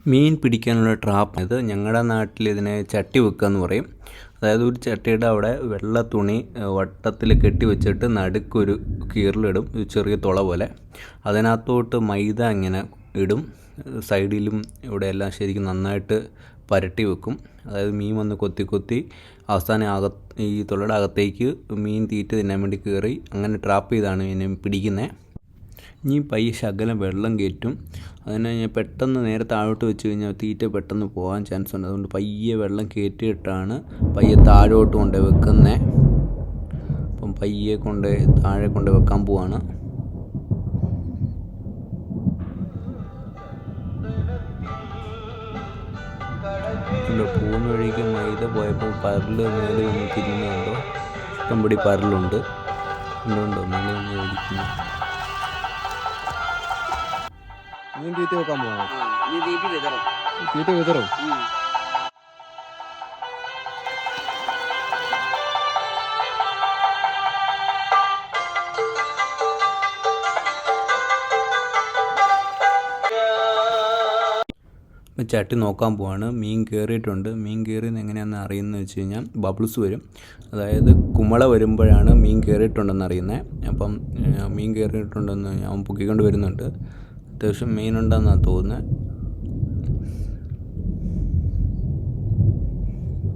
മീൻ പിടിക്കാനുള്ള ട്രാപ്പ് ഇത് ഞങ്ങളുടെ നാട്ടിൽ ഇതിനെ ചട്ടി വെക്കുക എന്ന് പറയും. അതായത് ഒരു ചട്ടിയുടെ അവിടെ വെള്ള തുണി വട്ടത്തിൽ കെട്ടി വെച്ചിട്ട് നടുക്കൊരു കീറിലിടും, ഒരു ചെറിയ തുള പോലെ. അതിനകത്തോട്ട് മൈദ ഇങ്ങനെ ഇടും, സൈഡിലും ഇവിടെ എല്ലാം ശരിക്കും നന്നായിട്ട് പരട്ടി വെക്കും. അതായത് മീൻ വന്ന് കൊത്തി കൊത്തി അവസാനം ഈ തുളയുടെ അകത്തേക്ക് മീൻ തീറ്റ തിന്നാൻ വേണ്ടി കയറി അങ്ങനെ ട്രാപ്പ് ചെയ്താണ് മീനെ പിടിക്കുന്നത്. ഇനി പയ്യെ ശകലം വെള്ളം കയറ്റും. അതിനെ പെട്ടെന്ന് നേരെ താഴോട്ട് വെച്ച് കഴിഞ്ഞാൽ തീറ്റ പെട്ടെന്ന് പോകാൻ ചാൻസ് ഉണ്ട്. അതുകൊണ്ട് പയ്യെ വെള്ളം കയറ്റിയിട്ടാണ് പയ്യെ താഴോട്ട് കൊണ്ട് വെക്കുന്നത്. അപ്പം പയ്യെ താഴെ കൊണ്ട് വെക്കാൻ പോവാണ്. പോകുന്ന വഴിക്ക് മൈദ പോയപ്പോൾ പരല് മേളിൽ ഒന്ന് തിരിഞ്ഞുണ്ടോ, ഇഷ്ടംപടി പരലുണ്ട്. ഉണ്ടോ മേളിൽ ഒന്ന് മേടിക്കുന്നു. തീറ്റ വെക്കാൻ പോകണം. തീറ്റ വിതറും. ചട്ടി നോക്കാൻ പോവാണ്. മീൻ കയറിയിട്ടുണ്ട്. മീൻ കയറിയെന്ന് എങ്ങനെയാണെന്ന് അറിയുന്നത് വെച്ച് കഴിഞ്ഞാൽ ബബിൾസ് വരും. അതായത് കുമള വരുമ്പോഴാണ് മീൻ കയറിയിട്ടുണ്ടെന്ന് അറിയുന്നത്. അപ്പം മീൻ കയറിയിട്ടുണ്ടെന്ന് ഞാൻ പൊക്കിക്കൊണ്ട് വരുന്നുണ്ട്. അത്യാവശ്യം മീനുണ്ടെന്നാണ് തോന്നുന്നത്.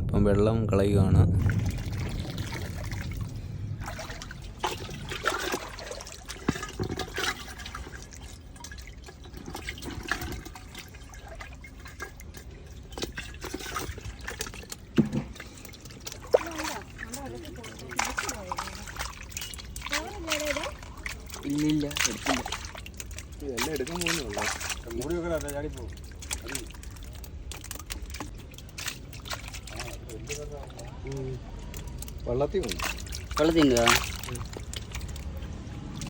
ഇപ്പം വെള്ളം കളയുകയാണ്. ഇല്ല എല്ലാം എടുക്കാൻ പോകുന്നുള്ളൂ. വെള്ളത്തിൽ വെള്ളത്തിൻ്റെ